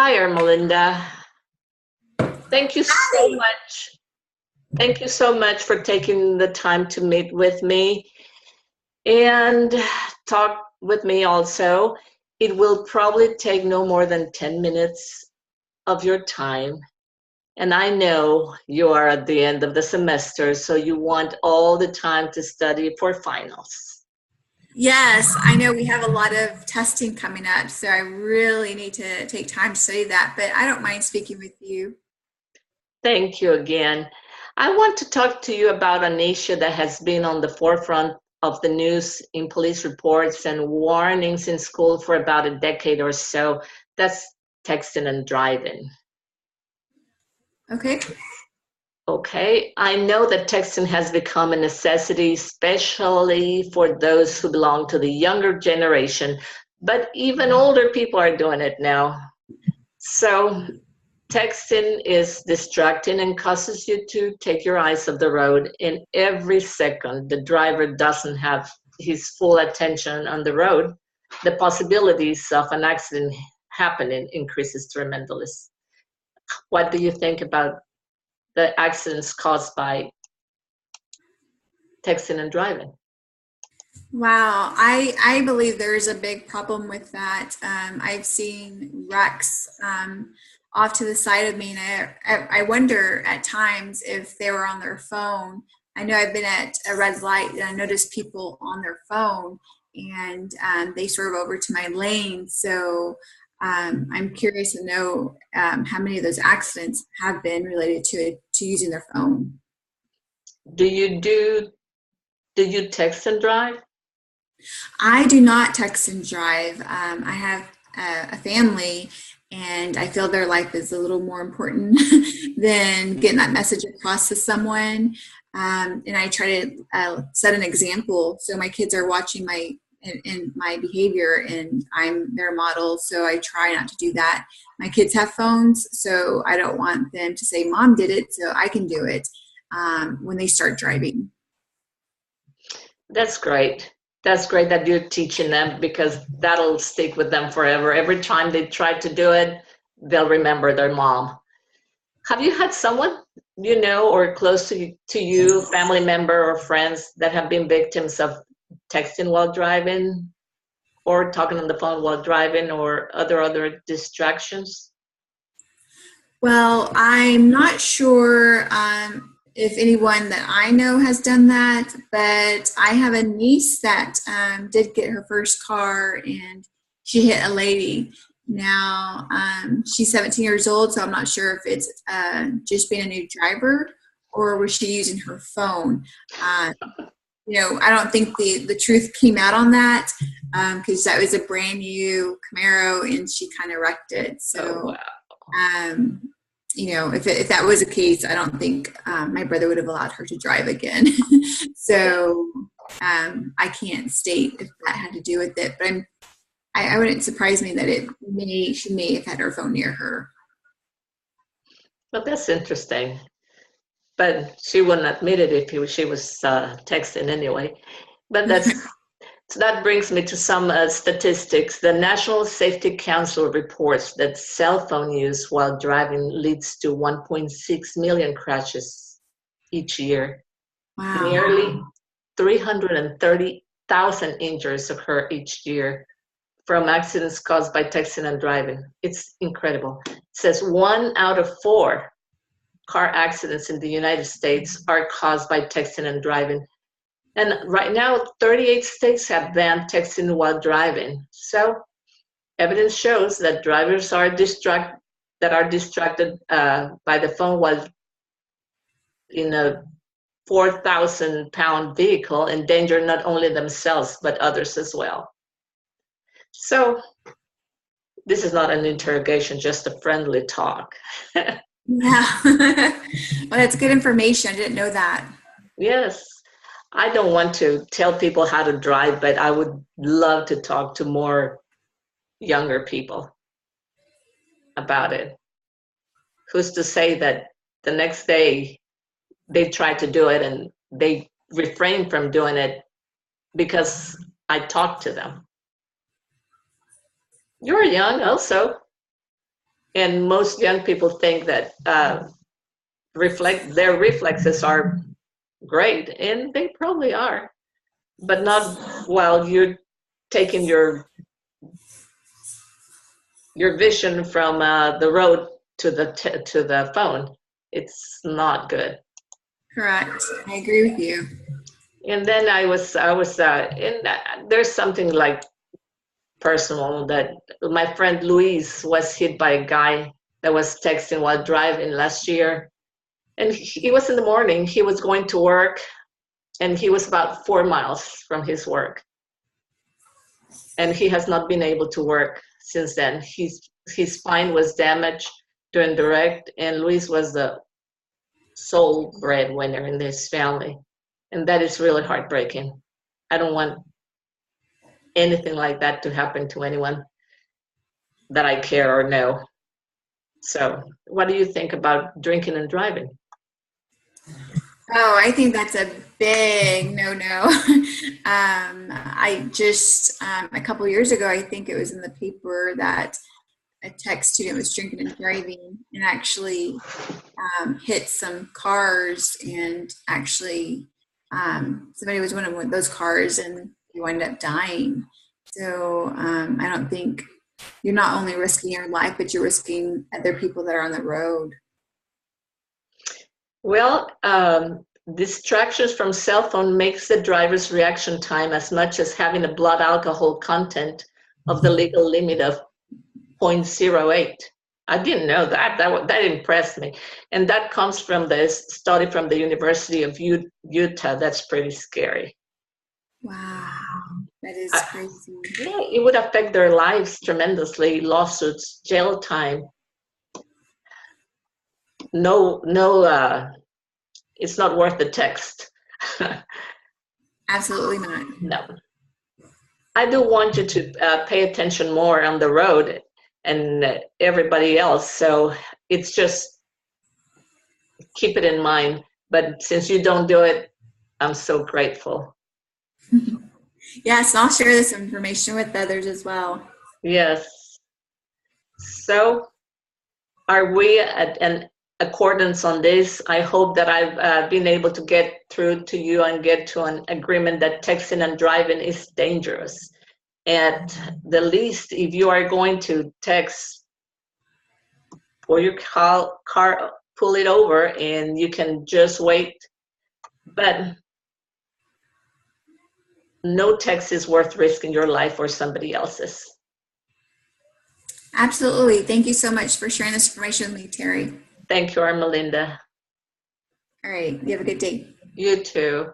Hi, Melinda. Thank you so Hi. much. Thank you so much for taking the time to meet with me and talk with me also. It will probably take no more than 10 minutes of your time. And I know you are at the end of the semester, so you want all the time to study for finals. Yes, I know we have a lot of testing coming up, so I really need to take time to study that, but I don't mind speaking with you. Thank you again. I want to talk to you about an issue that has been on the forefront of the news in police reports and warnings in school for about a decade or so. That's texting and driving. Okay. Okay, I know that texting has become a necessity, especially for those who belong to the younger generation, but even older people are doing it now. So, texting is distracting and causes you to take your eyes off the road. In every second, the driver doesn't have his full attention on the road. The possibilities of an accident happening increases tremendously. What do you think about the accidents caused by texting and driving? Wow, I believe there is a big problem with that. I've seen wrecks off to the side of me, and I wonder at times if they were on their phone. I know I've been at a red light and I noticed people on their phone, and they swerve over to my lane. So I'm curious to know how many of those accidents have been related to using their phone. Do you do you text and drive? I do not text and drive. I have a family, and I feel their life is a little more important than getting that message across to someone. And I try to set an example, so my kids are watching in my behavior, and I'm their model. So I try not to do that. My kids have phones, so I don't want them to say, "Mom did it, so I can do it," when they start driving. That's great. That's great that you're teaching them because that'll stick with them forever. Every time they try to do it, they'll remember their mom. Have you had someone you know or close to you, family member or friends that have been victims of texting while driving or talking on the phone while driving or other distractions? Well, I'm not sure if anyone that I know has done that, but I have a niece that did get her first car and she hit a lady. Now, she's 17 years old, so I'm not sure if it's just being a new driver or was she using her phone. Uh, I don't think the truth came out on that because that was a brand new Camaro and she kind of wrecked it. Oh, So, wow. um, if that was the case, I don't think my brother would have allowed her to drive again. So I can't state if that had to do with it, but I wouldn't surprise me that she may have had her phone near her. Well, that's interesting. But she wouldn't admit it if she was texting anyway. But so that brings me to some statistics. The National Safety Council reports that cell phone use while driving leads to 1.6 million crashes each year. Wow. Nearly 330,000 injuries occur each year from accidents caused by texting and driving. It's incredible. It says 1 out of 4 car accidents in the United States are caused by texting and driving. And right now, 38 states have banned texting while driving. So evidence shows that drivers are distracted by the phone while in a 4,000-pound vehicle endanger not only themselves but others as well. So this is not an interrogation, just a friendly talk. Yeah. Well, that's good information. I didn't know that. Yes, I don't want to tell people how to drive, but I would love to talk to more younger people about it. Who's to say that the next day they try to do it and they refrain from doing it because I talked to them? You're young also. And most young people think that their reflexes are great, and they probably are, but not while you're taking your vision from the road to the phone. It's not good. Correct. I agree with you. And then there's something like personal that my friend Louise was hit by a guy that was texting while driving last year. And he was in the morning, he was going to work, and he was about 4 miles from his work. And he has not been able to work since then. His spine was damaged during the wreck, and Luis was the sole breadwinner in this family. And that is really heartbreaking. I don't want anything like that to happen to anyone that I care or know. So, what do you think about drinking and driving? Oh, I think that's a big no-no. I just, a couple years ago, I think it was in the paper that a tech student was drinking and driving and actually hit some cars, and actually somebody was winning with those cars and he wound up dying. So I don't think you're not only risking your life, but you're risking other people that are on the road. Well, distractions from cell phone makes the driver's reaction time as much as having a blood alcohol content of the legal limit of 0.08. I didn't know that. That impressed me. And that comes from this study from the University of Utah. That's pretty scary. Wow, that is crazy. Yeah, it would affect their lives tremendously. Lawsuits, jail time. No, it's not worth the text. Absolutely not. No. I do want you to pay attention more on the road and everybody else. So it's just keep it in mind. But since you don't do it, I'm so grateful. Yes, I'll share this information with others as well. Yes. So are we at an accordance on this? I hope that I've been able to get through to you and get to an agreement that texting and driving is dangerous. At the least, if you are going to text, or your car, pull it over and you can just wait. But no text is worth risking your life or somebody else's. Absolutely. Thank you so much for sharing this information with me, Terry. Thank you, Armelinda. All right. You have a good day. You too.